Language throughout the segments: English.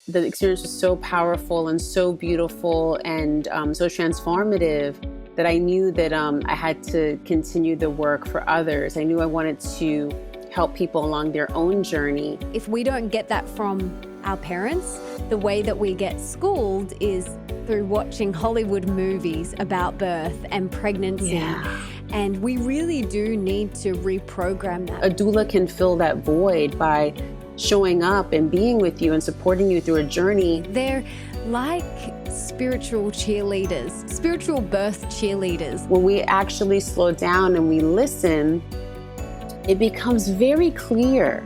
the experience was so powerful and so beautiful and so transformative that I knew that I had to continue the work for others. I knew I wanted to help people along their own journey. If we don't get that from our parents, the way that we get schooled is through watching Hollywood movies about birth and pregnancy. Yeah. And we really do need to reprogram that. A doula can fill that void by showing up and being with you and supporting you through a journey. They're like spiritual cheerleaders, spiritual birth cheerleaders. When we actually slow down and we listen, it becomes very clear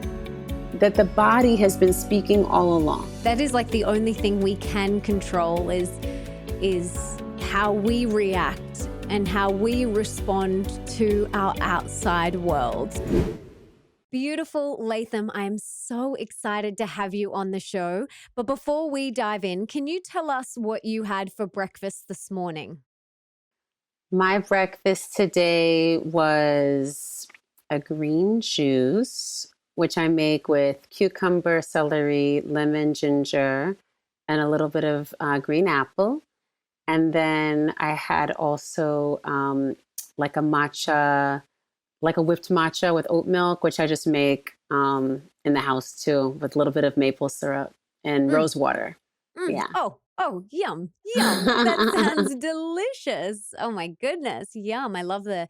that the body has been speaking all along. That is like the only thing we can control is how we react and how we respond to our outside world. Beautiful Latham, I am so excited to have you on the show. But before we dive in, can you tell us what you had for breakfast this morning? My breakfast today was a green juice, which I make with cucumber, celery, lemon, ginger, and a little bit of green apple. And then I had also like a whipped matcha with oat milk, which I just make in the house too, with a little bit of maple syrup and rose water. Yeah. Oh, yum. That sounds delicious. Oh my goodness. Yum. I love the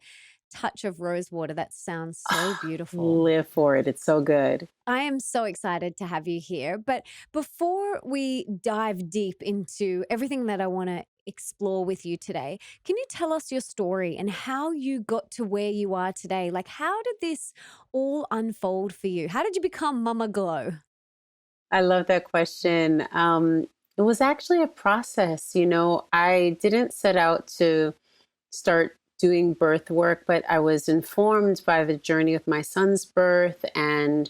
touch of rose water. That sounds so beautiful. Live for it. It's so good. I am so excited to have you here. But before we dive deep into everything that I want to explore with you today, can you tell us your story and how you got to where you are today? Like, how did this all unfold for you? How did you become Mama Glow? I love that question. It was actually a process. I didn't set out to start doing birth work, but I was informed by the journey of my son's birth. And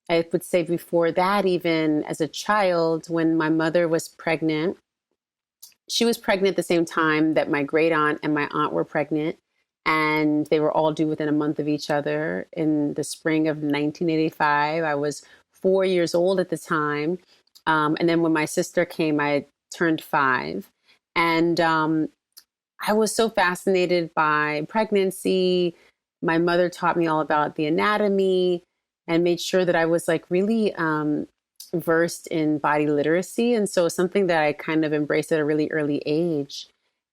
I would say before that, even as a child, when my mother was pregnant, she was pregnant at the same time that my great aunt and my aunt were pregnant. And they were all due within a month of each other in the spring of 1985. I was 4 years old at the time. And then when my sister came, I turned 5. And I was so fascinated by pregnancy. My mother taught me all about the anatomy and made sure that I was like really versed in body literacy. And so something that I kind of embraced at a really early age.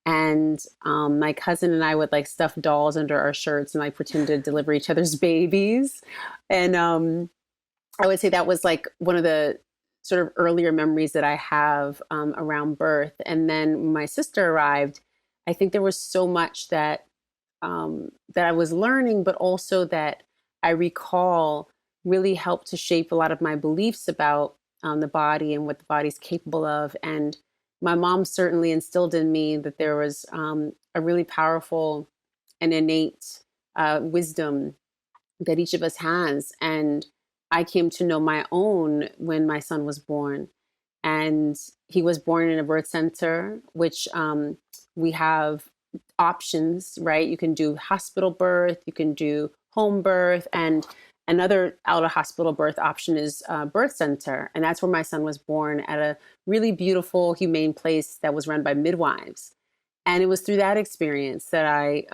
And my cousin and I would like stuff dolls under our shirts and like pretend to deliver each other's babies. And I would say that was like one of the sort of earlier memories that I have around birth. And then when my sister arrived, I think there was so much that I was learning, but also that I recall really helped to shape a lot of my beliefs about the body and what the body's capable of. And my mom certainly instilled in me that there was a really powerful and innate wisdom that each of us has. And I came to know my own when my son was born. And he was born in a birth center, which we have options, right? You can do hospital birth, you can do home birth, and another out of hospital birth option is birth center. And that's where my son was born, at a really beautiful, humane place that was run by midwives. And it was through that experience that I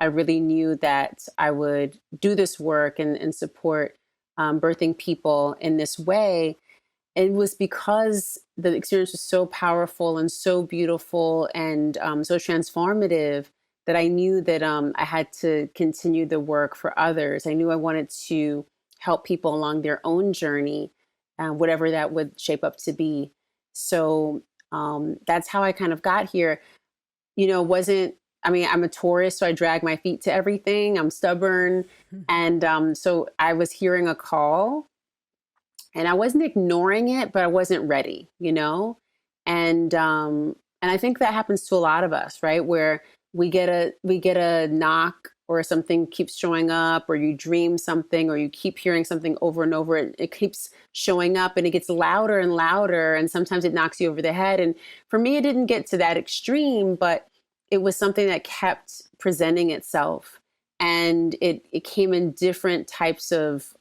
really knew that I would do this work and support birthing people in this way. It was because the experience was so powerful and so beautiful and so transformative that I knew that I had to continue the work for others. I knew I wanted to help people along their own journey, whatever that would shape up to be. So that's how I kind of got here. I'm a Taurus, so I drag my feet to everything. I'm stubborn. And so I was hearing a call. And I wasn't ignoring it, but I wasn't ready, And I think that happens to a lot of us, right? Where we get a knock, or something keeps showing up, or you dream something, or you keep hearing something over and over. It keeps showing up and it gets louder and louder. And sometimes it knocks you over the head. And for me, it didn't get to that extreme, but it was something that kept presenting itself. And it came in different types of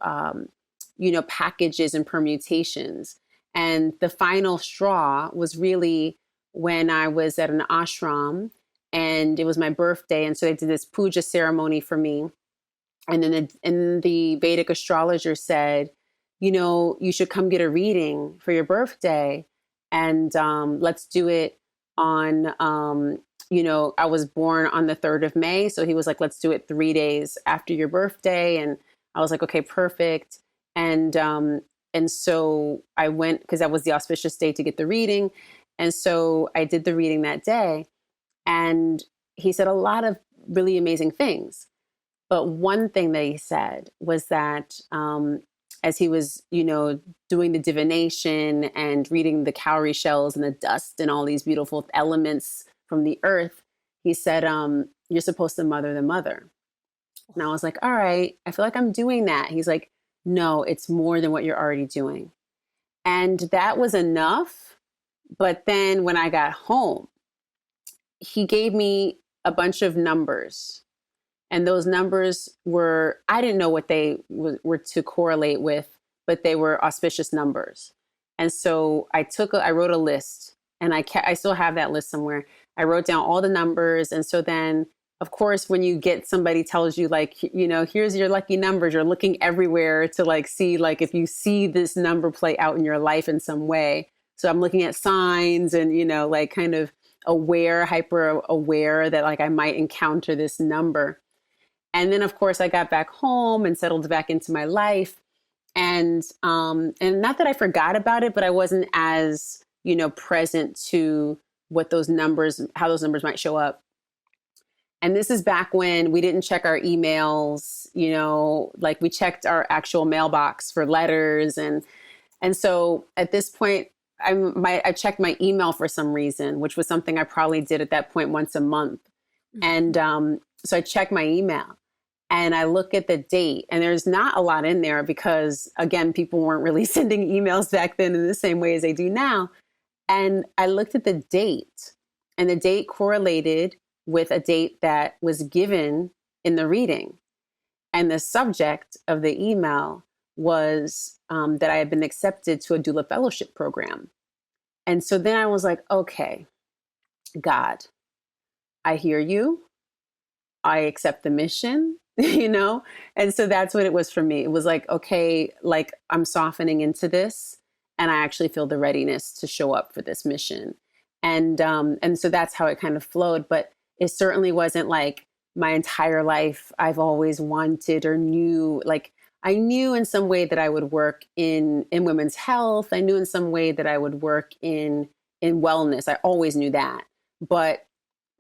packages and permutations. And the final straw was really when I was at an ashram and it was my birthday. And so they did this puja ceremony for me. And then the Vedic astrologer said, you should come get a reading for your birthday. And let's do it on, I was born on the 3rd of May. So he was like, let's do it 3 days after your birthday. And I was like, okay, perfect. And so I went because that was the auspicious day to get the reading. And so I did the reading that day. And he said a lot of really amazing things. But one thing that he said was that as he was, doing the divination and reading the cowrie shells and the dust and all these beautiful elements from the earth, he said, you're supposed to mother the mother. And I was like, all right, I feel like I'm doing that. He's like, no, it's more than what you're already doing. And that was enough. But then when I got home, he gave me a bunch of numbers. And those numbers were, I didn't know what they were to correlate with, but they were auspicious numbers. And so I wrote a list, and I still have that list somewhere. I wrote down all the numbers. And so then, of course, when you get somebody tells you like, here's your lucky numbers, you're looking everywhere to like see, like if you see this number play out in your life in some way. So I'm looking at signs and, like kind of hyper aware that like I might encounter this number. And then, of course, I got back home and settled back into my life. And not that I forgot about it, but I wasn't as, present to how those numbers might show up. And this is back when we didn't check our emails, like we checked our actual mailbox for letters. And so at this point, I checked my email for some reason, which was something I probably did at that point once a month. And so I checked my email and I look at the date, and there's not a lot in there because, again, people weren't really sending emails back then in the same way as they do now. And I looked at the date, and the date correlated with a date that was given in the reading. And the subject of the email was that I had been accepted to a doula fellowship program. And so then I was like, okay, God, I hear you. I accept the mission, And so that's what it was for me. It was like, okay, like I'm softening into this and I actually feel the readiness to show up for this mission. And so that's how it kind of flowed. But it certainly wasn't like my entire life I've always wanted or knew, like I knew in some way that I would work in women's health. I knew in some way that I would work in wellness. I always knew that. But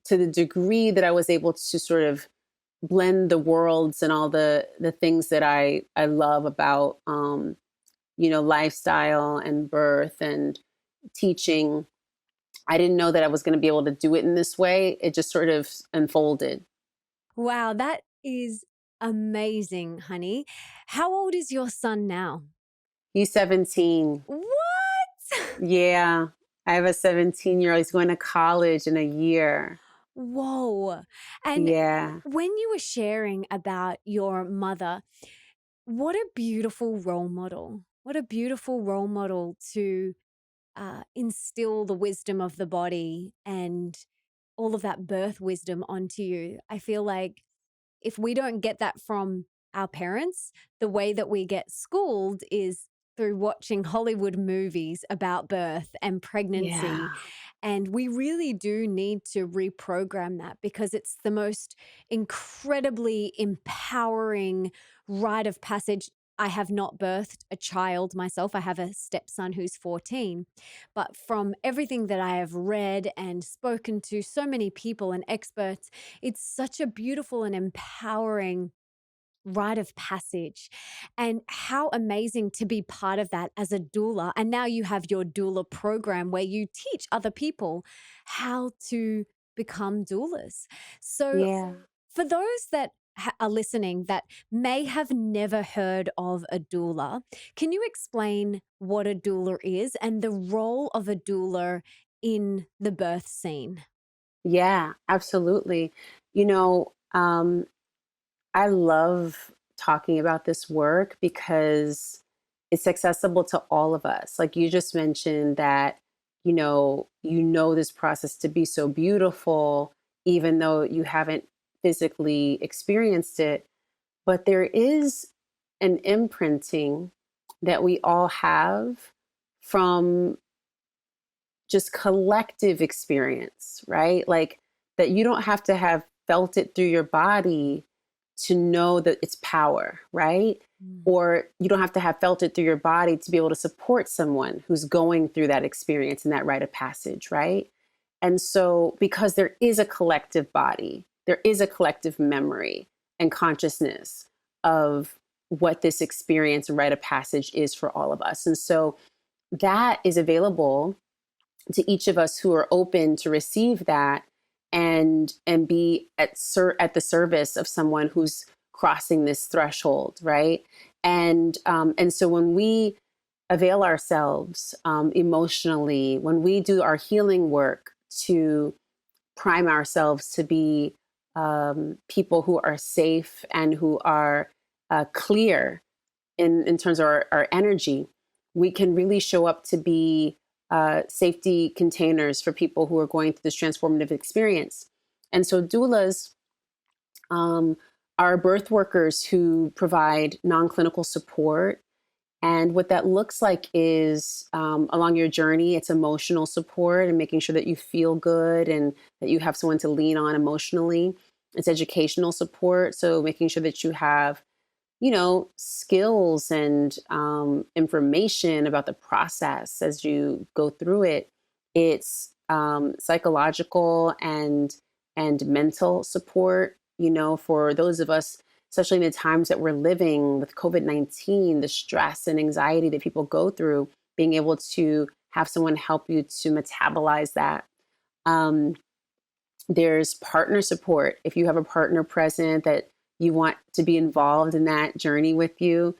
to the degree that I was able to sort of blend the worlds and all the things that I love about, lifestyle and birth and teaching, I didn't know that I was going to be able to do it in this way. It just sort of unfolded. Wow, that is amazing, honey. How old is your son now? He's 17. What? Yeah. I have a 17-year-old. He's going to college in a year. Whoa. And yeah. When you were sharing about your mother, what a beautiful role model. What a beautiful role model to instill the wisdom of the body and all of that birth wisdom onto you. I feel like if we don't get that from our parents, the way that we get schooled is through watching Hollywood movies about birth and pregnancy. Yeah. And we really do need to reprogram that because it's the most incredibly empowering rite of passage. I have not birthed a child myself. I have a stepson who's 14. But from everything that I have read and spoken to so many people and experts, it's such a beautiful and empowering rite of passage. And how amazing to be part of that as a doula. And now you have your doula program where you teach other people how to become doulas. So for those that are listening that may have never heard of a doula, can you explain what a doula is and the role of a doula in the birth scene? Yeah, absolutely. I love talking about this work because it's accessible to all of us. Like you just mentioned that, this process to be so beautiful, even though you haven't physically experienced it. But there is an imprinting that we all have from just collective experience, right? Like that you don't have to have felt it through your body to know that it's power, right? Or you don't have to have felt it through your body to be able to support someone who's going through that experience and that rite of passage, right? And so, because there is a collective body, there is a collective memory and consciousness of what this experience and rite of passage is for all of us. And so that is available to each of us who are open to receive that and be at the service of someone who's crossing this threshold, right? And so when we avail ourselves emotionally, when we do our healing work to prime ourselves to be people who are safe and who are clear in terms of our energy, we can really show up to be safety containers for people who are going through this transformative experience. And so doulas are birth workers who provide non-clinical support. And what that looks like is along your journey, it's emotional support and making sure that you feel good and that you have someone to lean on emotionally. It's educational support. So making sure that you have skills and information about the process as you go through it. It's psychological and mental support, for those of us, especially in the times that we're living with COVID-19, the stress and anxiety that people go through, being able to have someone help you to metabolize that. There's partner support. If you have a partner present that you want to be involved in that journey with you,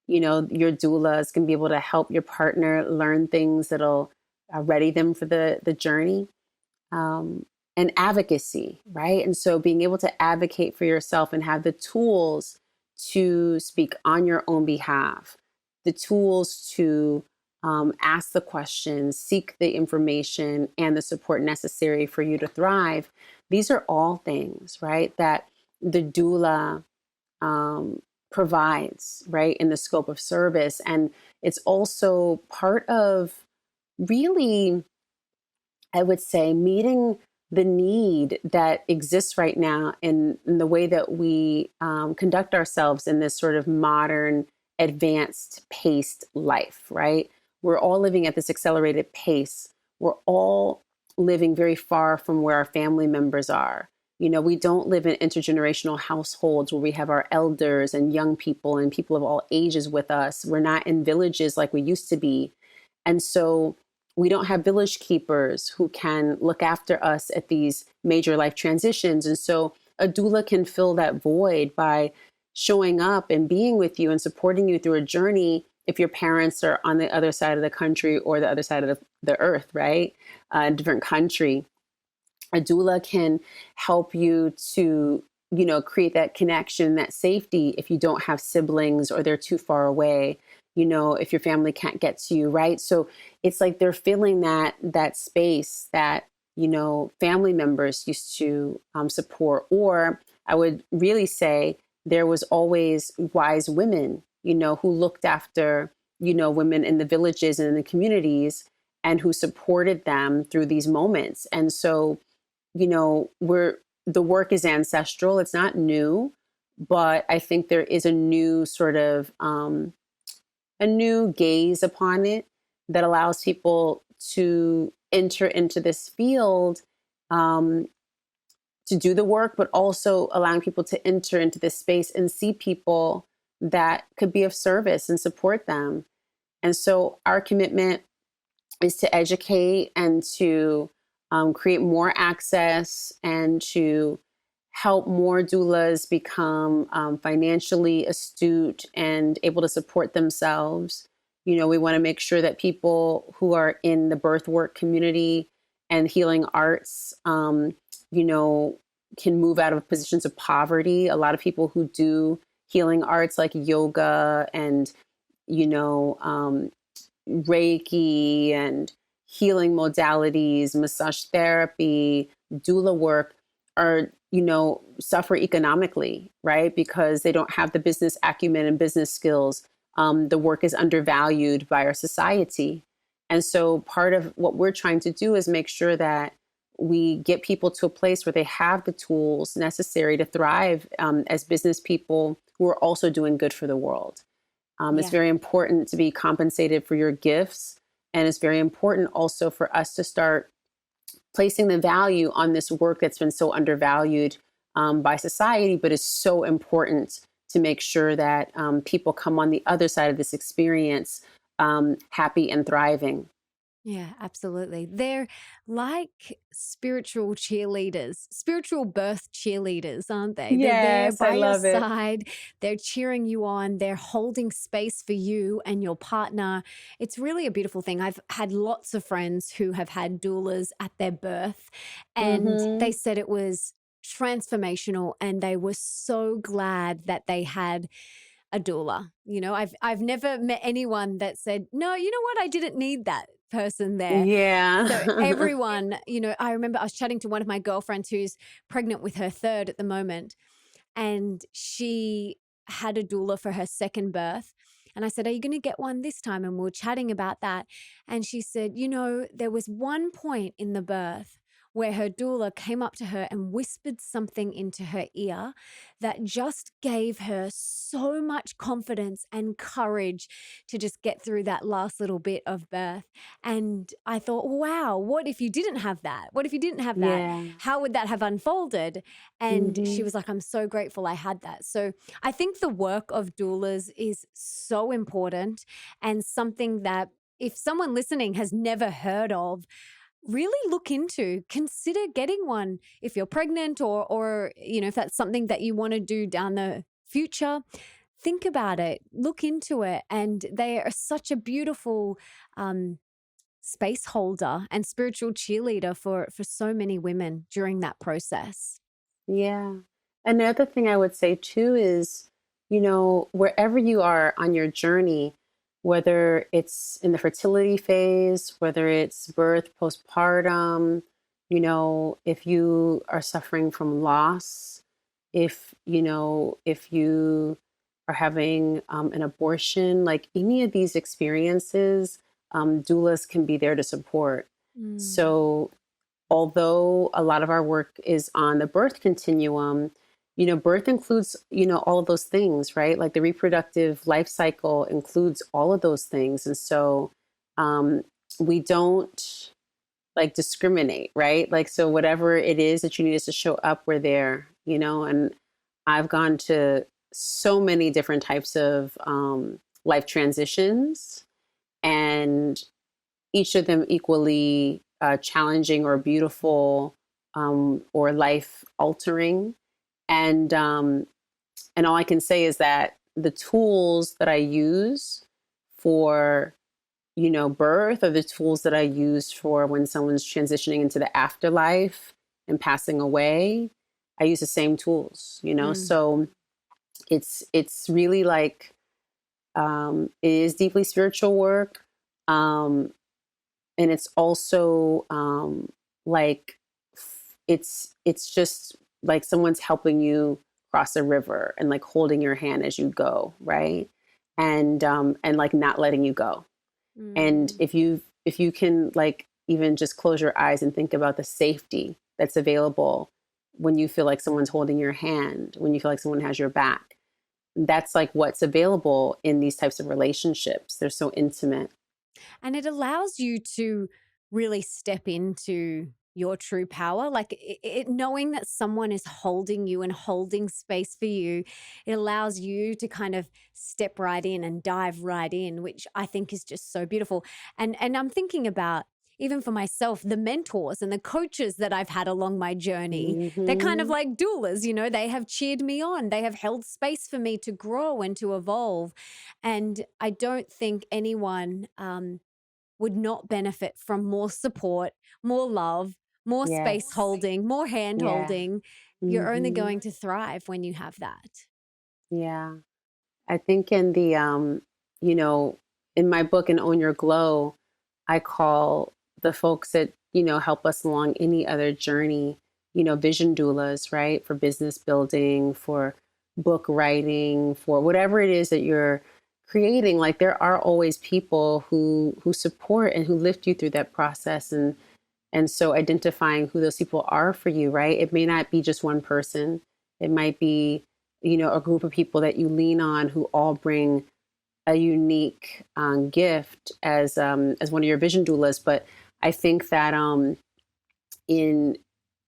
your doula is going to be able to help your partner learn things that'll ready them for the journey. And advocacy, right? And so being able to advocate for yourself and have the tools to speak on your own behalf, the tools to ask the questions, seek the information and the support necessary for you to thrive. These are all things, right, that the doula provides, right, in the scope of service. And it's also part of really, I would say, meeting the need that exists right now in the way that we conduct ourselves in this sort of modern, advanced paced life, right? We're all living at this accelerated pace. We're all living very far from where our family members are. We don't live in intergenerational households where we have our elders and young people and people of all ages with us. We're not in villages like we used to be. And so we don't have village keepers who can look after us at these major life transitions. And so a doula can fill that void by showing up and being with you and supporting you through a journey if your parents are on the other side of the country or the other side of the earth, right? A different country. A doula can help you to, create that connection, that safety if you don't have siblings or they're too far away. If your family can't get to you, right? So it's like they're filling that space that, family members used to support. Or I would really say there was always wise women, who looked after, women in the villages and in the communities and who supported them through these moments. And so, the work is ancestral. It's not new, but I think there is a new sort of, a new gaze upon it that allows people to enter into this field to do the work, but also allowing people to enter into this space and see people that could be of service and support them. And so our commitment is to educate and to create more access and to help more doulas become financially astute and able to support themselves. We want to make sure that people who are in the birth work community and healing arts, can move out of positions of poverty. A lot of people who do healing arts like yoga and Reiki and healing modalities, massage therapy, doula work are, suffer economically, right? Because they don't have the business acumen and business skills. The work is undervalued by our society. And so part of what we're trying to do is make sure that we get people to a place where they have the tools necessary to thrive as business people who are also doing good for the world. It's Yeah. very important to be compensated for your gifts. And it's very important also for us to start placing the value on this work that's been so undervalued by society, but is so important to make sure that people come on the other side of this experience happy and thriving. Yeah, absolutely. They're like spiritual cheerleaders, spiritual birth cheerleaders, aren't they? They're there Yes, I by your love it. side. They're cheering you on. They're holding space for you and your partner. It's really a beautiful thing. I've had lots of friends who have had doulas at their birth, and they Mm-hmm. said it was transformational, and they were so glad that they had a doula. I've never met anyone that said, "No, you know what? I didn't need that person there." So Yeah. everyone, I remember I was chatting to one of my girlfriends who's pregnant with her third at the moment, and she had a doula for her second birth. And I said, "Are you going to get one this time?" And we were chatting about that. And she said, there was one point in the birth where her doula came up to her and whispered something into her ear that just gave her so much confidence and courage to just get through that last little bit of birth. And I thought, wow, what if you didn't have that? What if you didn't have that? Yeah. How would that have unfolded? And she Mm-hmm. was like, "I'm so grateful I had that." So I think the work of doulas is so important, and something that if someone listening has never heard of, really look into, consider getting one if you're pregnant, or if that's something that you want to do down the future. Think about it, look into it, and they are such a beautiful um, space holder and spiritual cheerleader for so many women during that process. Yeah. Another thing I would say too is, wherever you are on your journey, whether it's in the fertility phase, whether it's birth, postpartum, if you are suffering from loss, if you are having an abortion, like any of these experiences, doulas can be there to support. Mm. So although a lot of our work is on the birth continuum, birth includes, all of those things, right? Like the reproductive life cycle includes all of those things. And so um, we don't like discriminate, right? Like, so whatever it is that you need us to show up, we're there, and I've gone to so many different types of life transitions, and each of them equally challenging or beautiful or life altering. And all I can say is that the tools that I use for birth are the tools that I use for when someone's transitioning into the afterlife and passing away. I use the same tools, Mm. So it's really like it is deeply spiritual work. And it's also like it's just like someone's helping you cross a river and like holding your hand as you go, right? And like not letting you go. And Mm. if you can like even just close your eyes and think about the safety that's available when you feel like someone's holding your hand, when you feel like someone has your back, that's like what's available in these types of relationships. They're so intimate. And it allows you to really step into your true power. Like knowing that someone is holding you and holding space for you, it allows you to kind of step right in and dive right in, which I think is just so beautiful. And I'm thinking about, even for myself, the mentors and the coaches that I've had along my journey. They're kind of Hmm. like doulas, they have cheered me on. They have held space for me to grow and to evolve. And I don't think anyone would not benefit from more support, more love, more space Yes. holding, more hand Yeah. holding. You're only Hmm. going to thrive when you have that. Yeah. I think in the you know, in my book, in Own Your Glow, I call the folks that, help us along any other journey, vision doulas, right? For business building, for book writing, for whatever it is that you're creating. Like there are always people who support and who lift you through that process. And so identifying who those people are for you, right? It may not be just one person. It might be, a group of people that you lean on who all bring a unique gift as one of your vision doulas. But I think that in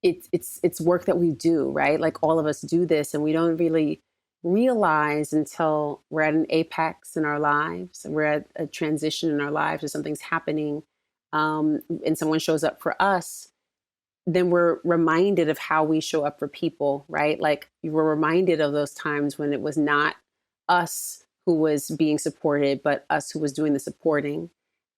it's work that we do, right? Like all of us do this, and we don't really realize until we're at an apex in our lives, we're at a transition in our lives, or something's happening, and someone shows up for us. Then we're reminded of how we show up for people, right? Like you were reminded of those times when it was not us who was being supported, but us who was doing the supporting.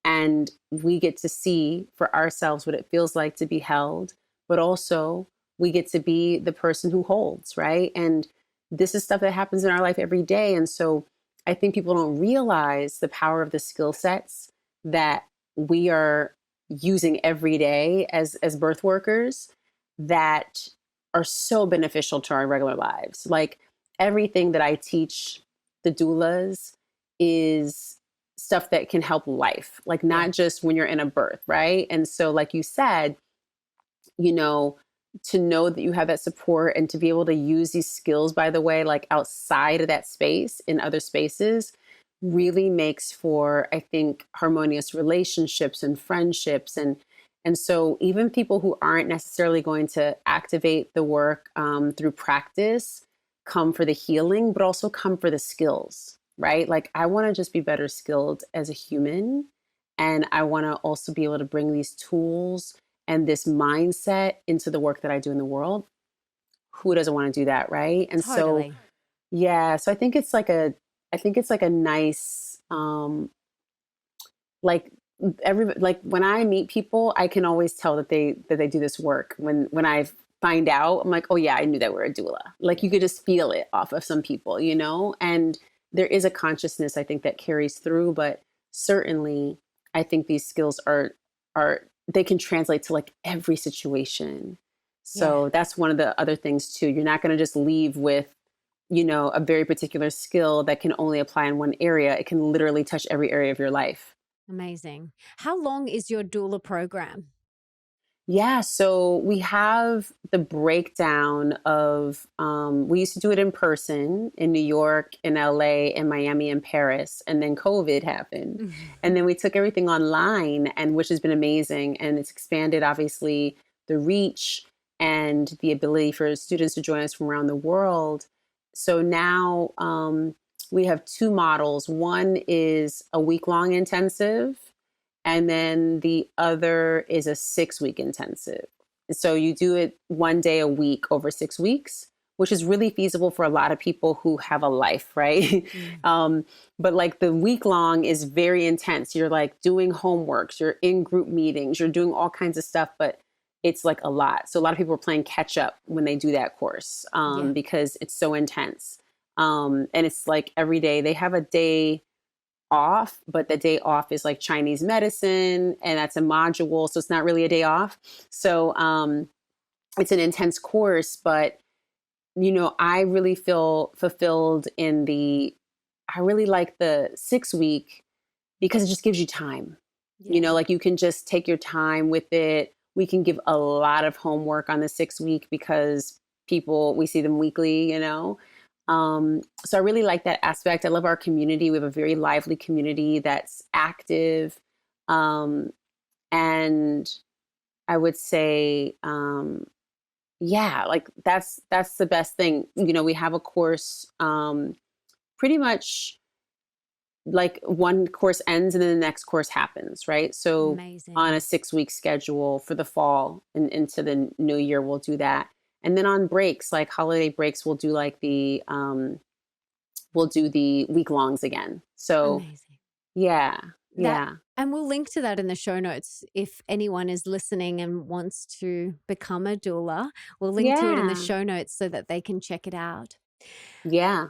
And we get to see for ourselves what it feels like to be held, but also we get to be the person who holds, right? And this is stuff that happens in our life every day. And so I think people don't realize the power of the skill sets that we are using every day as birth workers that are so beneficial to our regular lives. Like everything that I teach the doulas is stuff that can help life, like not just when you're in a birth, right? And so, like you said, to know that you have that support and to be able to use these skills, by the way, like outside of that space, in other spaces, really makes for, I think, harmonious relationships and friendships. And so even people who aren't necessarily going to activate the work through practice come for the healing, but also come for the skills, right? Like I want to just be better skilled as a human. And I want to also be able to bring these tools and this mindset into the work that I do in the world. Who doesn't want to do that, right? And Totally. so, yeah, so I think it's like a nice, like like when I meet people, I can always tell that they do this work. When I find out, I'm like, oh yeah, I knew that we're a doula. Like you could just feel it off of some people, and there is a consciousness I think that carries through, but certainly I think these skills are they can translate to like every situation. Yeah. So that's one of the other things too. You're not going to just leave with a very particular skill that can only apply in one area. It can literally touch every area of your life. Amazing. How long is your doula program? Yeah, so we have the breakdown of, we used to do it in person in New York, in LA, in Miami, and Paris. And then COVID happened. And then we took everything online, and which has been amazing. And it's expanded, obviously, the reach and the ability for students to join us from around the world. So now we have two models. One is a week-long intensive, and then the other is a 6-week intensive. So you do it one day a week over 6 weeks, which is really feasible for a lot of people who have a life, right? But like the week long is very intense. You're like doing homeworks, you're in group meetings, you're doing all kinds of stuff, but it's like a lot. So a lot of people are playing catch up when they do that course because it's so intense. And it's like every day they have a day off, but the day off is like Chinese medicine, and that's a module, so it's not really a day off. So it's an intense course, but I really feel fulfilled I really like the 6 week because it just gives you time. Like you can just take your time with it. We can give a lot of homework on the 6 week because we see them weekly, so I really like that aspect. I love our community. We have a very lively community that's active. And I would say, like that's the best thing. We have a course, pretty much like one course ends and then the next course happens, right? So Amazing. On a 6-week schedule for the fall and into the new year, we'll do that. And then on breaks, like holiday breaks, we'll do like we'll do the week longs again. So Amazing. Yeah. And we'll link to that in the show notes if anyone is listening and wants to become a doula. We'll link to it in the show notes so that they can check it out. Yeah.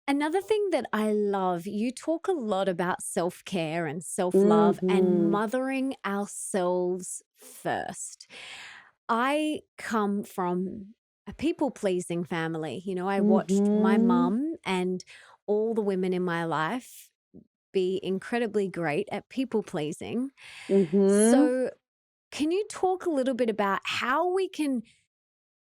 Another thing that I love, you talk a lot about self-care and self-love and Mm-hmm. mothering ourselves first. I come from a people-pleasing family. You know, I watched my Mm-hmm. mum and all the women in my life be incredibly great at people-pleasing. Mm-hmm. So, can you talk a little bit about how we can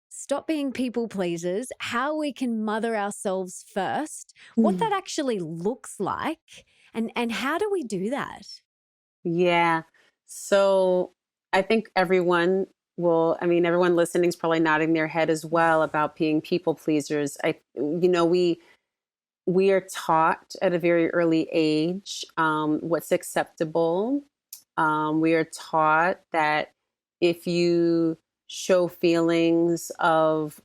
stop being people pleasers, how we can mother ourselves first, what that actually looks like, and how do we do that? Yeah. So I think everyone listening is probably nodding their head as well about being people pleasers. We are taught at a very early age what's acceptable. We are taught that if you show feelings of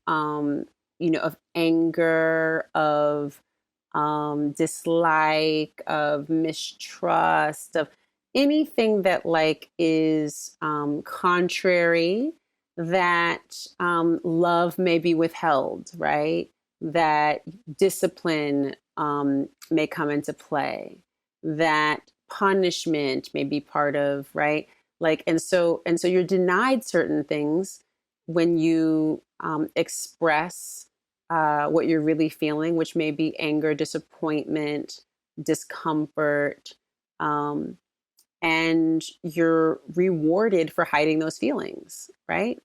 anger, of dislike, of mistrust, of anything that like is contrary, that love may be withheld, right? That discipline may come into play, that punishment may be part of, right? Like, and so you're denied certain things when you express what you're really feeling, which may be anger, disappointment, discomfort, um, and you're rewarded for hiding those feelings, right?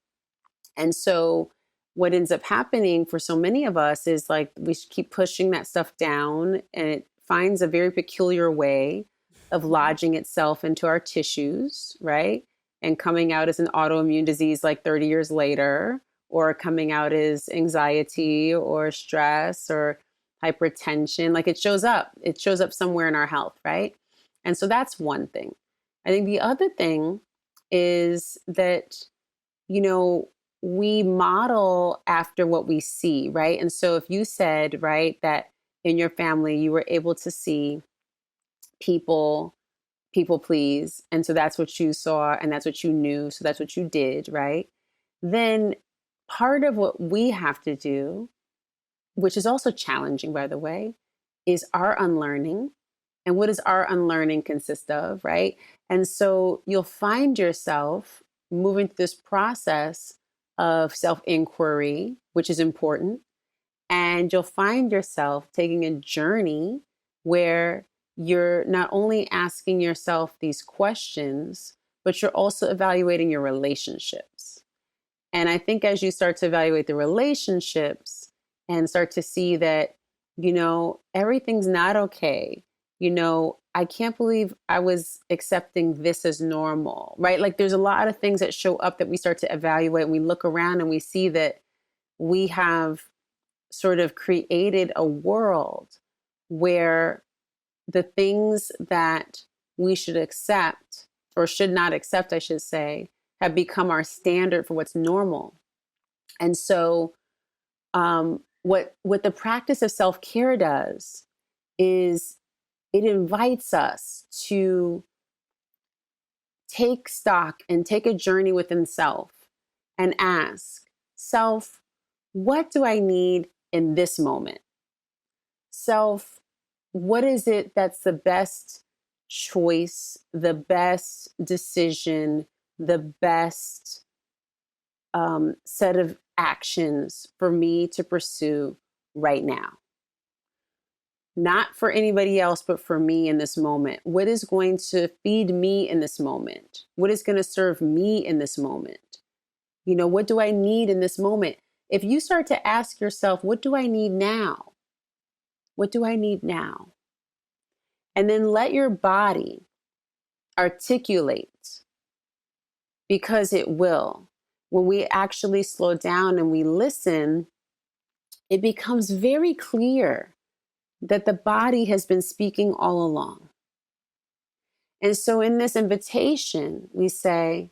And so what ends up happening for so many of us is like we keep pushing that stuff down, and it finds a very peculiar way of lodging itself into our tissues, right? And coming out as an autoimmune disease like 30 years later, or coming out as anxiety or stress or hypertension. Like it shows up somewhere in our health, right? And so that's one thing. I think the other thing is that, you know, we model after what we see, right? And so if you said, right, that in your family you were able to see people people please, and so that's what you saw and that's what you knew, so that's what you did, right? Then part of what we have to do, which is also challenging by the way, is our unlearning. And what does our unlearning consist of, right? And so you'll find yourself moving through this process of self inquiry, which is important. And you'll find yourself taking a journey where you're not only asking yourself these questions, but you're also evaluating your relationships. And I think as you start to evaluate the relationships and start to see that, everything's not okay. I can't believe I was accepting this as normal, right? Like there's a lot of things that show up that we start to evaluate. And we look around and we see that we have sort of created a world where the things that we should accept or should not accept, I should say, have become our standard for what's normal. And so, what the practice of self care does is it invites us to take stock and take a journey within self and ask self, what do I need in this moment? Self, what is it that's the best choice, the best decision, the best set of actions for me to pursue right now? Not for anybody else, but for me in this moment. What is going to feed me in this moment? What is going to serve me in this moment? What do I need in this moment? If you start to ask yourself, what do I need now? What do I need now? And then let your body articulate, because it will. When we actually slow down and we listen, it becomes very clear that the body has been speaking all along. And so in this invitation, we say,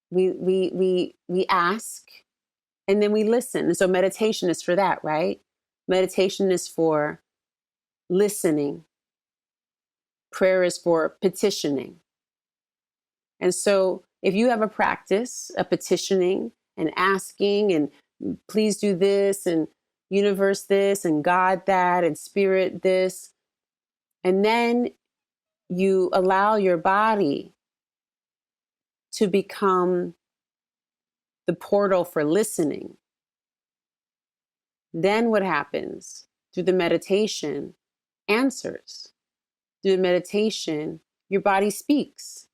we ask, and then we listen. And so meditation is for that, right? Meditation is for listening. Prayer is for petitioning. And so if you have a practice of petitioning and asking and please do this and universe this and God that and spirit this. And then you allow your body to become the portal for listening. Then what happens? Through the meditation, answers. Through the meditation, your body speaks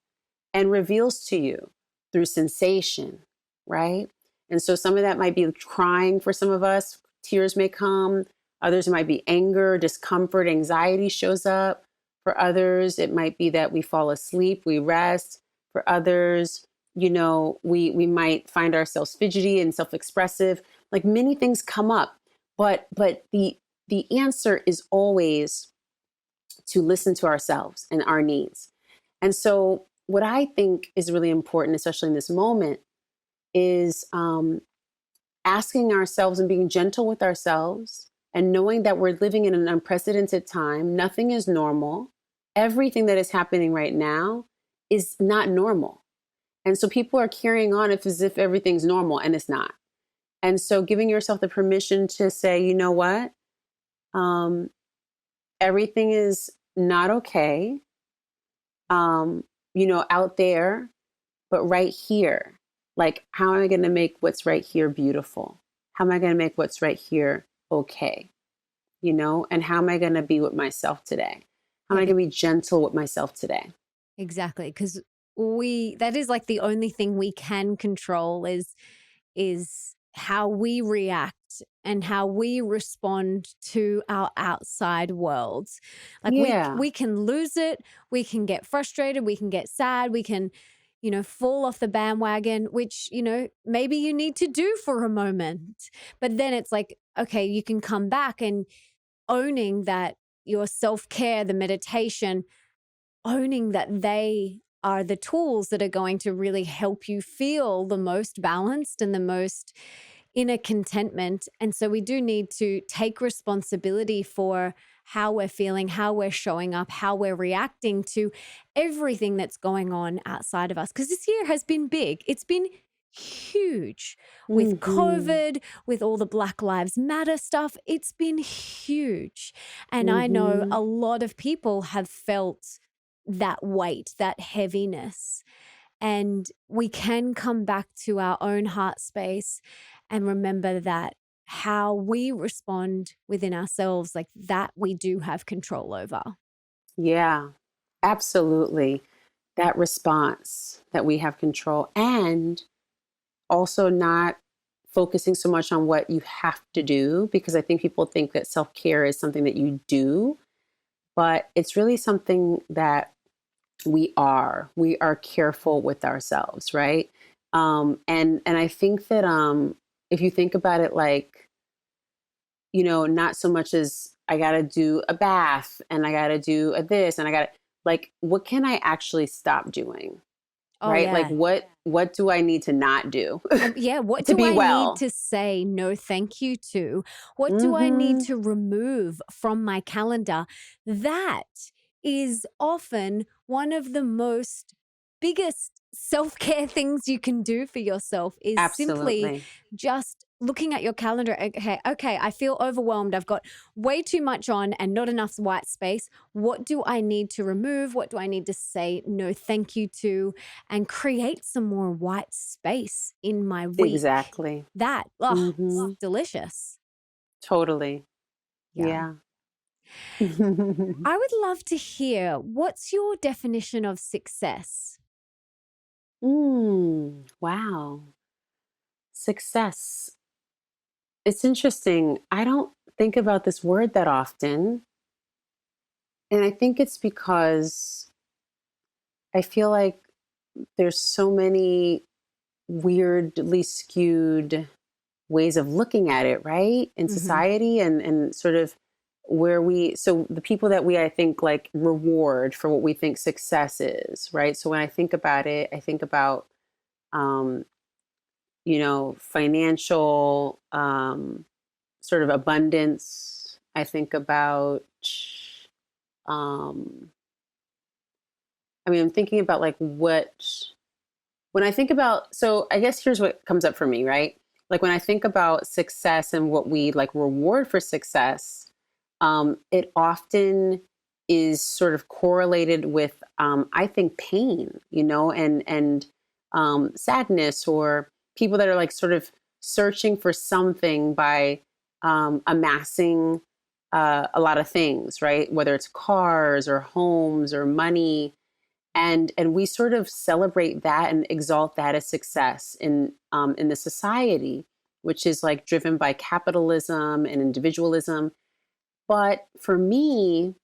and reveals to you through sensation, right? And so some of that might be crying for some of us. Tears may come. Others, it might be anger, discomfort, anxiety shows up. For others, it might be that we fall asleep, we rest. For others, we might find ourselves fidgety and self-expressive. Like many things come up, but the answer is always to listen to ourselves and our needs. And so what I think is really important, especially in this moment, is asking ourselves and being gentle with ourselves and knowing that we're living in an unprecedented time. Nothing is normal. Everything that is happening right now is not normal. And so people are carrying on as if everything's normal, and it's not. And so giving yourself the permission to say, you know what? Everything is not okay, out there, but right here. Like, how am I going to make what's right here beautiful? How am I going to make what's right here okay? And how am I going to be with myself today? How am I going to be gentle with myself today? Exactly. Because that is like the only thing we can control is how we react and how we respond to our outside worlds. Like we can lose it, we can get frustrated, we can get sad, we can, fall off the bandwagon, which, maybe you need to do for a moment. But then it's like, okay, you can come back and owning that your self-care, the meditation, owning that they are the tools that are going to really help you feel the most balanced and the most inner contentment. And so we do need to take responsibility for how we're feeling, how we're showing up, how we're reacting to everything that's going on outside of us. Because this year has been big. It's been huge with COVID, with all the Black Lives Matter stuff. It's been huge. And I know a lot of people have felt that weight, that heaviness. And we can come back to our own heart space and remember that how we respond within ourselves, like that we do have control over. Yeah, absolutely. That response that we have control, and also not focusing so much on what you have to do, because I think people think that self-care is something that you do, but it's really something that we are careful with ourselves, right? And I think that if you think about it, like, not so much as I got to do a bath and I got to do this and I got to, like, what can I actually stop doing? Right? Yeah. Like what do I need to not do? What to do be I well? need to say no thank you to? What do I need to remove from my calendar? That is often one of the most biggest self-care things you can do for yourself is simply just looking at your calendar. Okay, I feel overwhelmed. I've got way too much on and not enough white space. What do I need to remove? What do I need to say no thank you to? And create some more white space in my week. Exactly. That, it's delicious. Totally. Yeah. I would love to hear, what's your definition of success? Wow. Success. It's interesting. I don't think about this word that often. And I think it's because I feel like there's so many weirdly skewed ways of looking at it, right? In society and sort of so the people that I think like reward for what we think success is, right? So when I think about it, I think about, financial sort of abundance. I think about, I'm thinking about like when I think about, so I guess here's what comes up for me, right? like when I think about success and what we like reward for success, it often is sort of correlated with, I think, pain, and sadness, or people that are like sort of searching for something by amassing a lot of things, right? Whether it's cars or homes or money, and we sort of celebrate that and exalt that as success in the society, which is like driven by capitalism and individualism. But for me,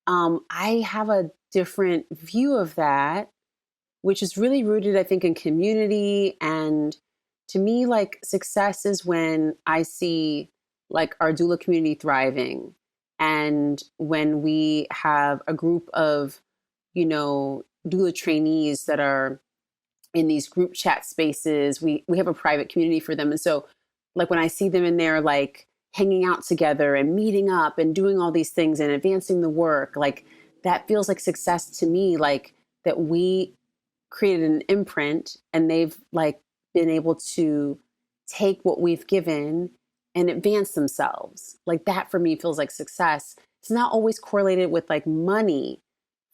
I have a different view of that, which is really rooted, I think, in community. And to me, like success is when I see like our doula community thriving, and when we have a group of, doula trainees that are in these group chat spaces. We have a private community for them. And so like when I see them in there, like hanging out together and meeting up and doing all these things and advancing the work, like that feels like success to me, like that we created an imprint and they've like been able to take what we've given and advance themselves. Like that for me feels like success. It's not always correlated with like money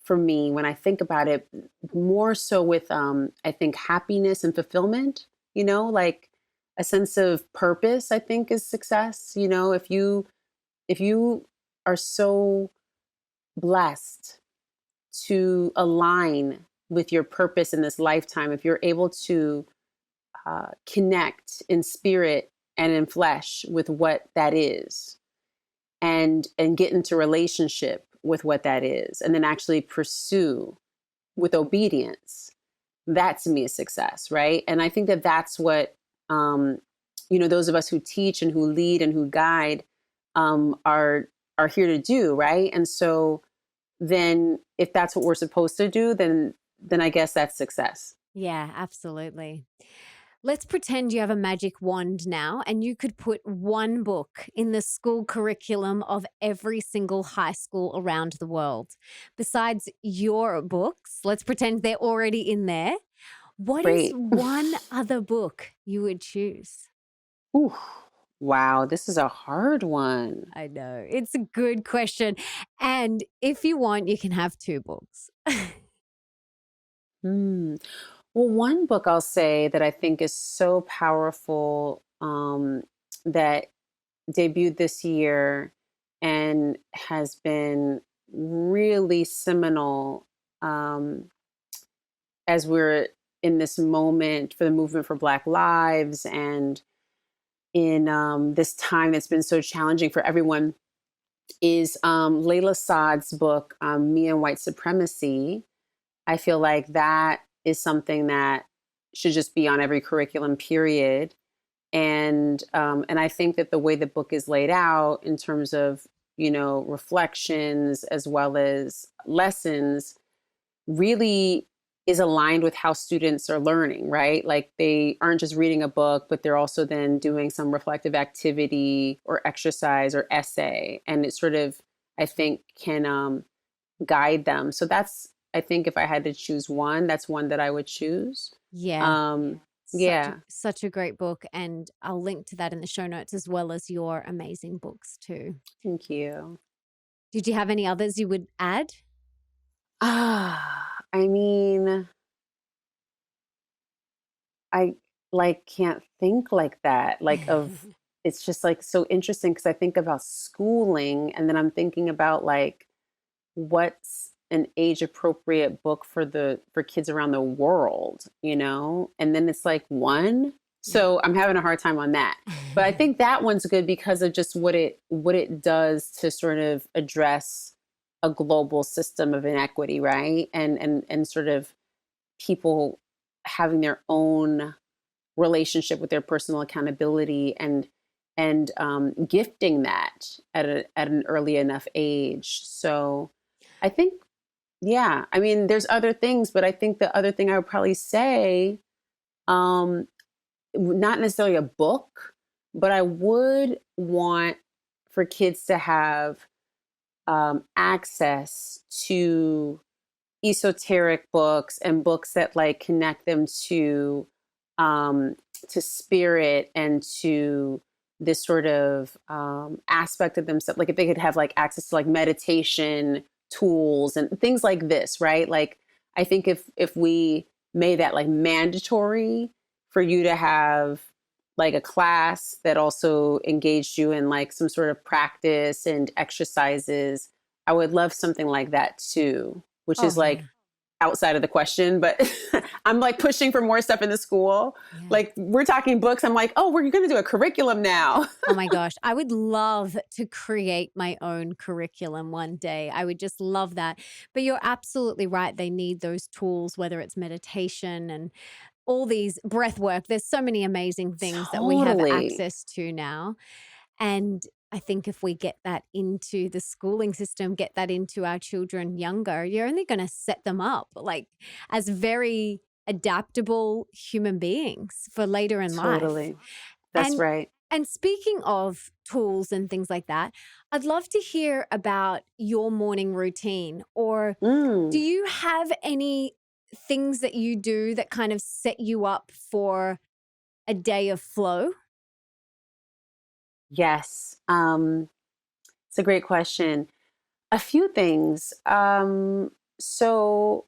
for me when I think about it, more so with I think happiness and fulfillment, like a sense of purpose, I think is success. If you are so blessed to align with your purpose in this lifetime, if you're able to connect in spirit and in flesh with what that is, and get into relationship with what that is, and then actually pursue with obedience, that to me is success, right? And I think that that's what those of us who teach and who lead and who guide are here to do, right? And so then if that's what we're supposed to do, then I guess that's success. Yeah, absolutely. Let's pretend you have a magic wand now and you could put one book in the school curriculum of every single high school around the world. Besides your books, let's pretend they're already in there. What is Great. one other book you would choose? Ooh, wow, this is a hard one. I know. It's a good question. And if you want, you can have two books. Hmm. Well, one book I'll say that I think is so powerful, that debuted this year and has been really seminal, as we're in this moment for the movement for Black lives, and in this time that's been so challenging for everyone, is Layla Saad's book, Me and White Supremacy. I feel like that is something that should just be on every curriculum, period. And I think that the way the book is laid out in terms of, reflections as well as lessons really is aligned with how students are learning, right? Like they aren't just reading a book, but they're also then doing some reflective activity or exercise or essay. And it sort of, I think, can guide them. So that's, I think if I had to choose one, that's one that I would choose. Yeah. Yeah. Such a great book. And I'll link to that in the show notes as well as your amazing books too. Thank you. Did you have any others you would add? I mean, I like can't think like that. Like of it's just like so interesting because I think about schooling and then I'm thinking about like what's an age appropriate book for kids around the world, And then it's like one. So I'm having a hard time on that. But I think that one's good because of just what it does to sort of address a global system of inequity, right? And sort of people having their own relationship with their personal accountability and gifting that at an early enough age. So I think, yeah, I mean, there's other things, but I think the other thing I would probably say, not necessarily a book, but I would want for kids to have access to esoteric books and books that like connect them to to spirit and to this sort of aspect of themselves. Like if they could have like access to like meditation tools and things like this, right? Like I think if we made that like mandatory for you to have like a class that also engaged you in like some sort of practice and exercises, I would love something like that too, which Oh, is yeah. like outside of the question, but I'm like pushing for more stuff in the school. Yeah. Like we're talking books. I'm like, oh, we're going to do a curriculum now. Oh my gosh. I would love to create my own curriculum one day. I would just love that. But you're absolutely right. They need those tools, whether it's meditation and all these breath work. There's so many amazing things that we have Totally. access to now. And I think if we get that into the schooling system, get that into our children younger, you're only going to set them up like as very adaptable human beings for later in life. Totally. That's And right. and speaking of tools and things like that, I'd love to hear about your morning routine. Or do Mm, you have any things that you do that kind of set you up for a day of flow? yes. It's a great question. A few things. So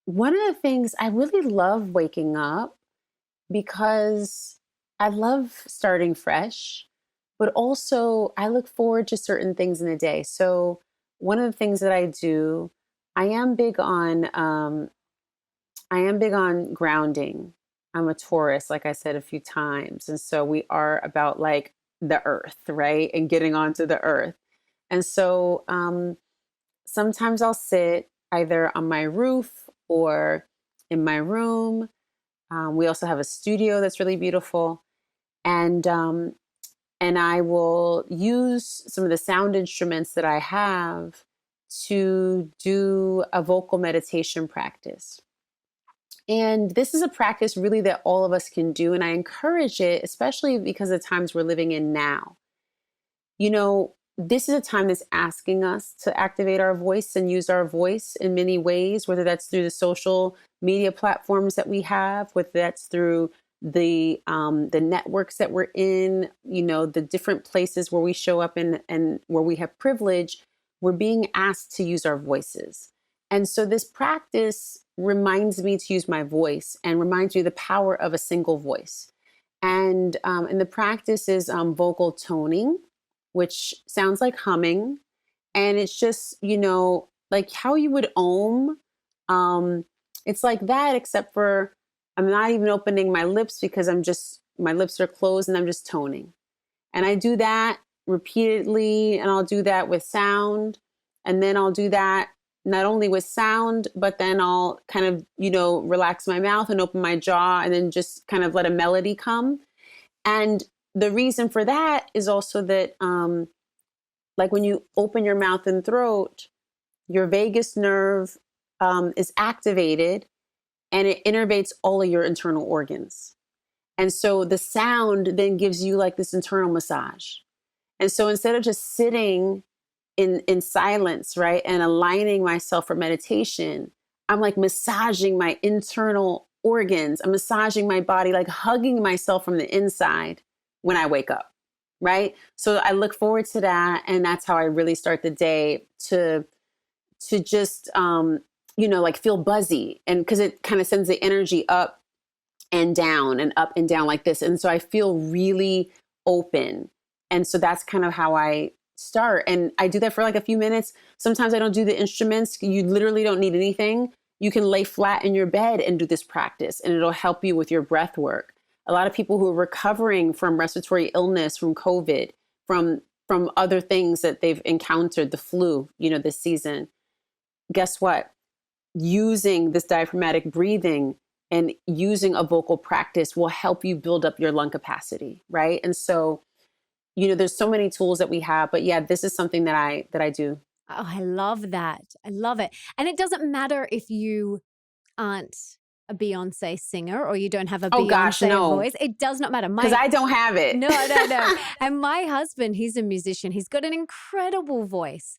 one of the things I really love waking up because I love starting fresh, but also I look forward to certain things in the day. So one of the things that I do, I am big on I am big on grounding. I'm a Taurus, like I said a few times. And so we are about like the earth, right? And getting onto the earth. And so sometimes I'll sit either on my roof or in my room. We also have a studio that's really beautiful. And I will use some of the sound instruments that I have to do a vocal meditation practice. And this is a practice really that all of us can do. And I encourage it, especially because of the times we're living in now. You know, this is a time that's asking us to activate our voice and use our voice in many ways, whether that's through the social media platforms that we have, whether that's through the networks that we're in, you know, the different places where we show up and where we have privilege, we're being asked to use our voices. And so this practice reminds me to use my voice and reminds me of the power of a single voice. And the practice is vocal toning, which sounds like humming. And it's just, you know, like how you would ohm. It's like that, except for I'm not even opening my lips because my lips are closed and I'm just toning. And I do that repeatedly, and I'll do that with sound. And then I'll do that not only with sound, but then I'll kind of, you know, relax my mouth and open my jaw and then just kind of let a melody come. And the reason for that is also that, like when you open your mouth and throat, your vagus nerve is activated and it innervates all of your internal organs. And so the sound then gives you like this internal massage. And so instead of just sitting in silence, right, and aligning myself for meditation, I'm like massaging my internal organs. I'm massaging my body, like hugging myself from the inside when I wake up, right? So I look forward to that, and that's how I really start the day to just you know, like feel buzzy, and because it kind of sends the energy up and down like this, and so I feel really open. And so that's kind of how I start. And I do that for like a few minutes. Sometimes I don't do the instruments. You literally don't need anything. You can lay flat in your bed and do this practice, and it'll help you with your breath work. A lot of people who are recovering from respiratory illness, from COVID, from other things that they've encountered, the flu, you know, this season, guess what? Using this diaphragmatic breathing and using a vocal practice will help you build up your lung capacity, right? And so, you know, there's so many tools that we have, but yeah, this is something that I do. Oh, I love that. I love it. And it doesn't matter if you aren't a Beyonce singer or you don't have a Oh gosh, Beyonce no. voice. It does not matter. Because I don't have it. No, no, no. And my husband, he's a musician. He's got an incredible voice.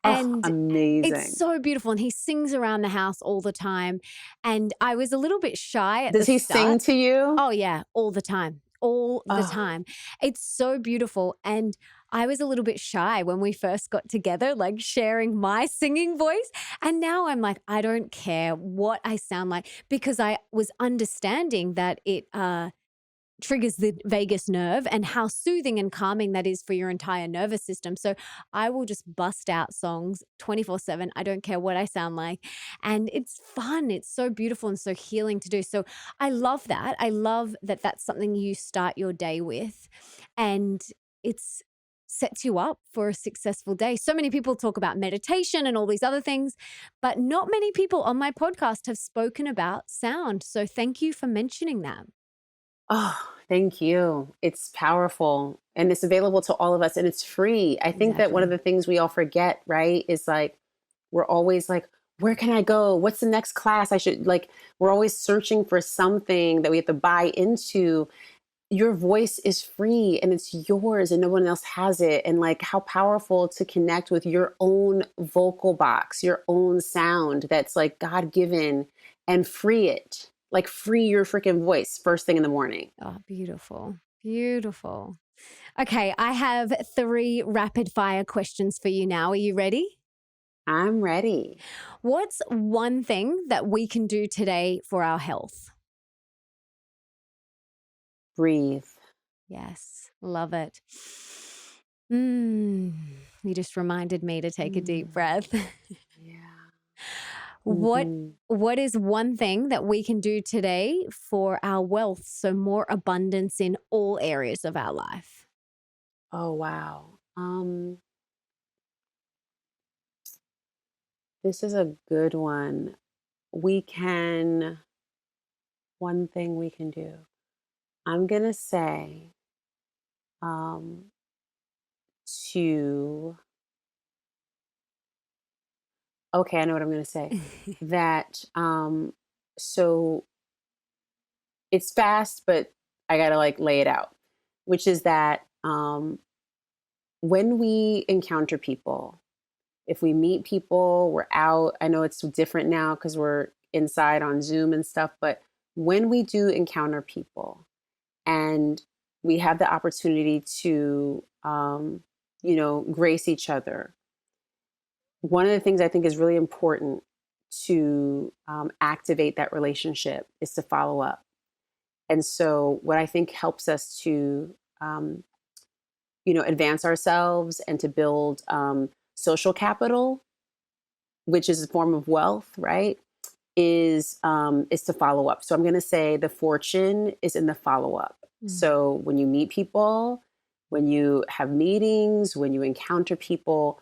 Oh, And it's amazing. so beautiful. And he sings around the house all the time. And I was a little bit shy at Does the he start. sing to you? Oh, yeah, all the time. All the Oh. time. It's so beautiful. And I was a little bit shy when we first got together, like sharing my singing voice. And now I'm like, I don't care what I sound like, because I was understanding that it triggers the vagus nerve and how soothing and calming that is for your entire nervous system. So I will just bust out songs 24/7. I don't care what I sound like. And it's fun. It's so beautiful and so healing to do. So I love that. I love that that's something you start your day with. And it's sets you up for a successful day. So many people talk about meditation and all these other things, but not many people on my podcast have spoken about sound. So thank you for mentioning that. Oh, thank you. It's powerful and it's available to all of us and it's free. I think that one of the things we all forget, right, is like, we're always like, where can I go? What's the next class I should like? We're always searching for something that we have to buy into. Your voice is free and it's yours and no one else has it. And like how powerful to connect with your own vocal box, your own sound that's like God-given, and free it. Like free your freaking voice first thing in the morning. Oh, beautiful. Beautiful. Okay, I have 3 rapid fire questions for you now. Are you ready? I'm ready. What's one thing that we can do today for our health? Breathe. Yes, love it. You just reminded me to take a deep breath. Yeah. What is one thing that we can do today for our wealth, so more abundance in all areas of our life? Oh, wow. This is a good one. One thing we can do. I'm going to say okay, I know what I'm going to say. That, so it's fast, but I got to like lay it out, which is that when we encounter people, if we meet people, we're out. I know it's different now because we're inside on Zoom and stuff, but when we do encounter people and we have the opportunity to, grace each other, one of the things I think is really important to activate that relationship is to follow up. And so what I think helps us to, advance ourselves and to build social capital, which is a form of wealth, right, is to follow up. So I'm going to say the fortune is in the follow up. So when you meet people, when you have meetings, when you encounter people,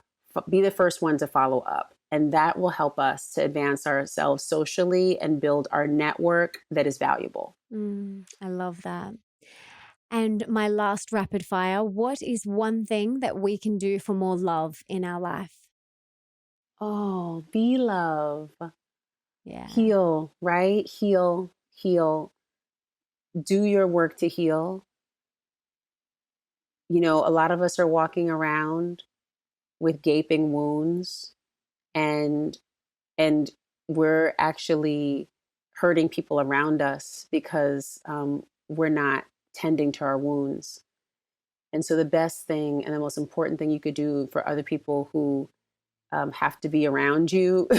be the first one to follow up. And that will help us to advance ourselves socially and build our network that is valuable. I love that. And my last rapid fire, what is one thing that we can do for more love in our life? Oh, be love. Yeah. Heal, right? Heal. Do your work to heal. A lot of us are walking around with gaping wounds and we're actually hurting people around us because we're not tending to our wounds. And so the best thing and the most important thing you could do for other people who have to be around you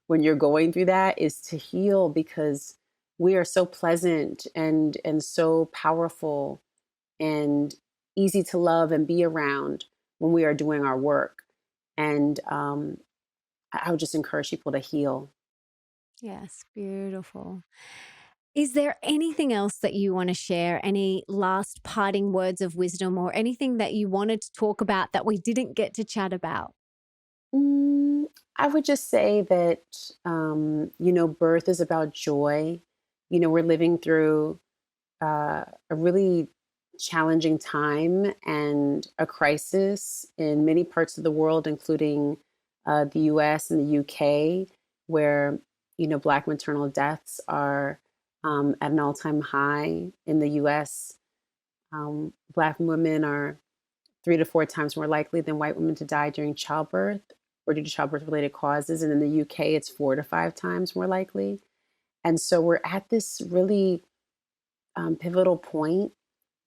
when you're going through that is to heal, because we are so pleasant and so powerful and easy to love and be around when we are doing our work. And I would just encourage people to heal. Yes, beautiful. Is there anything else that you want to share? Any last parting words of wisdom or anything that you wanted to talk about that we didn't get to chat about? I would just say that, birth is about joy. We're living through a really challenging time and a crisis in many parts of the world, including the US and the UK, where, Black maternal deaths are at an all-time high in the US. Black women are 3 to 4 times more likely than white women to die during childbirth or due to childbirth related causes. And in the UK, it's 4 to 5 times more likely. And so we're at this really pivotal point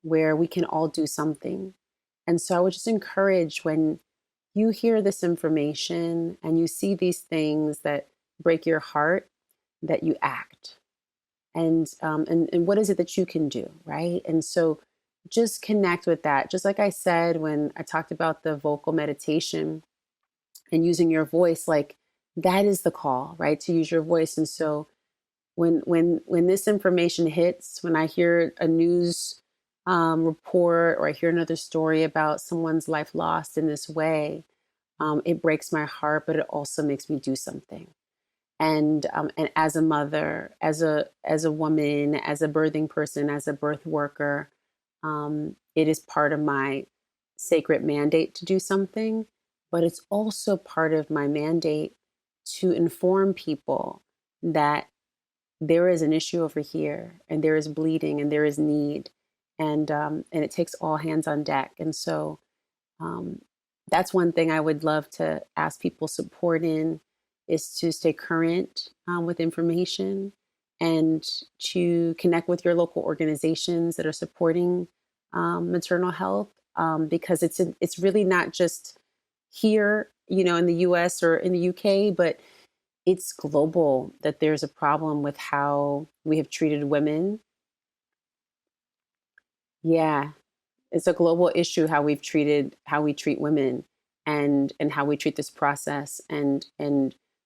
where we can all do something. And so I would just encourage, when you hear this information and you see these things that break your heart, that you act. And what is it that you can do, right? And so just connect with that. Just like I said when I talked about the vocal meditation and using your voice, like that is the call, right? To use your voice. And so when this information hits, when I hear a news report or I hear another story about someone's life lost in this way, it breaks my heart, but it also makes me do something. And as a mother, as a woman, as a birthing person, as a birth worker, it is part of my sacred mandate to do something, but it's also part of my mandate to inform people that there is an issue over here, and there is bleeding, and there is need, and it takes all hands on deck. And so that's one thing I would love to ask people support in, is to stay current with information and to connect with your local organizations that are supporting maternal health, because it's really not just here, in the US or in the UK, but it's global, that there's a problem with how we have treated women. Yeah, it's a global issue how we treat women, and how we treat this process, and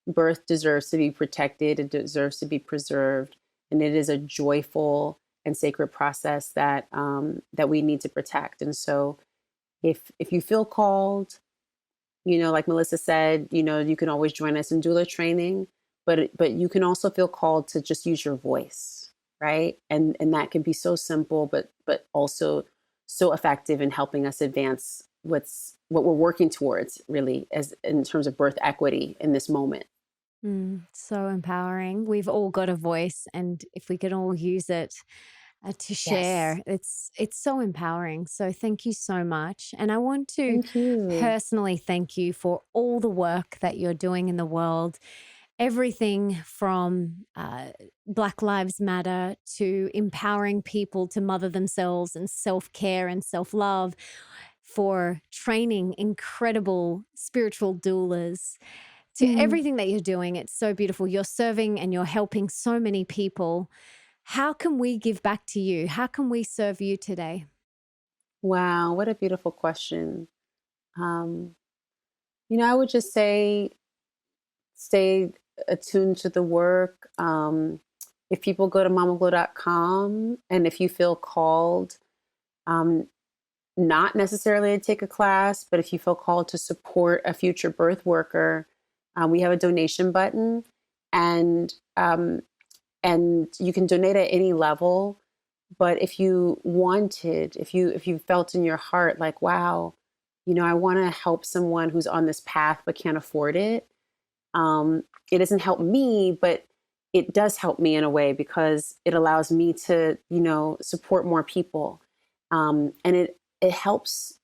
birth deserves to be protected. It deserves to be preserved, and it is a joyful and sacred process that we need to protect. And so, if you feel called, like Melissa said, you can always join us in doula training, but you can also feel called to just use your voice, right? And that can be so simple, but also so effective in helping us advance what we're working towards, really, as in terms of birth equity in this moment. So empowering. We've all got a voice, and if we can all use it to share, Yes. it's so empowering. So thank you so much. And I want to Thank you. personally thank you for all the work that you're doing in the world. Everything from Black Lives Matter to empowering people to mother themselves, and self-care and self-love, for training incredible spiritual doulas, to Mhm. everything that you're doing. It's so beautiful. You're serving and you're helping so many people. How can we give back to you? How can we serve you today? Wow, what a beautiful question. Um, I would just say stay attuned to the work. If people go to mamaglow.com, and if you feel called, um, not necessarily to take a class, but if you feel called to support a future birth worker, we have a donation button, and you can donate at any level. But if you felt in your heart like, wow, I want to help someone who's on this path but can't afford it. It doesn't help me, but it does help me in a way, because it allows me to, support more people. And it helps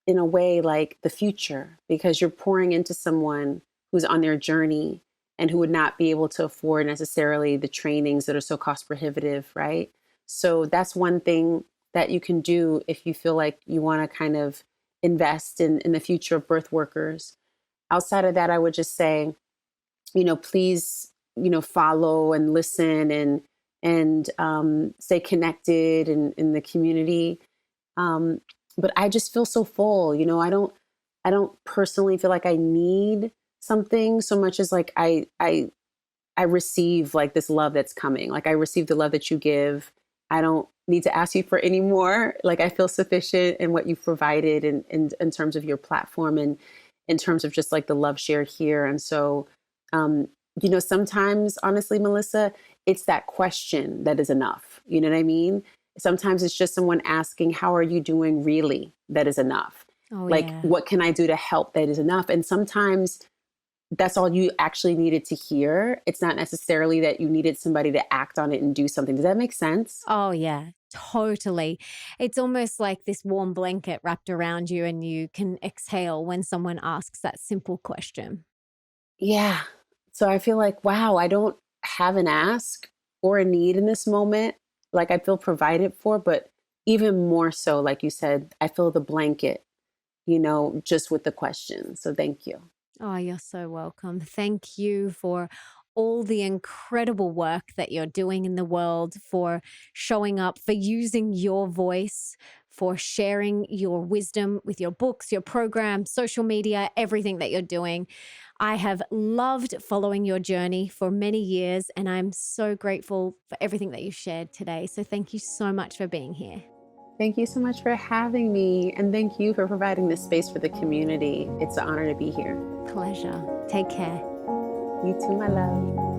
in a way like the future, because you're pouring into someone who's on their journey and who would not be able to afford necessarily the trainings that are so cost prohibitive, right? So that's one thing that you can do if you feel like you want to kind of invest in the future of birth workers. Outside of that, I would just say, please, follow and listen, and stay connected in the community. But I just feel so full. I don't personally feel like I need something so much as like I receive like this love that's coming. Like I receive the love that you give. I don't need to ask you for any more. Like I feel sufficient in what you've provided in terms of your platform, and in terms of just like the love shared here. And so, sometimes, honestly, Melissa, it's that question that is enough. You know what I mean? Sometimes it's just someone asking, how are you doing really? That is enough. Oh, Like, yeah. what can I do to help? That is enough. And sometimes that's all you actually needed to hear. It's not necessarily that you needed somebody to act on it and do something. Does that make sense? Oh, yeah, totally. It's almost like this warm blanket wrapped around you, and you can exhale when someone asks that simple question. Yeah. So I feel like, wow, I don't have an ask or a need in this moment. Like I feel provided for, but even more so, like you said, I feel the blanket, just with the question. So thank you. Oh, you're so welcome. Thank you for all the incredible work that you're doing in the world, for showing up, for using your voice, for sharing your wisdom with your books, your program, social media, everything that you're doing. I have loved following your journey for many years, and I'm so grateful for everything that you shared today. So thank you so much for being here. Thank you so much for having me. And thank you for providing this space for the community. It's an honor to be here. Pleasure. Take care. You too, my love.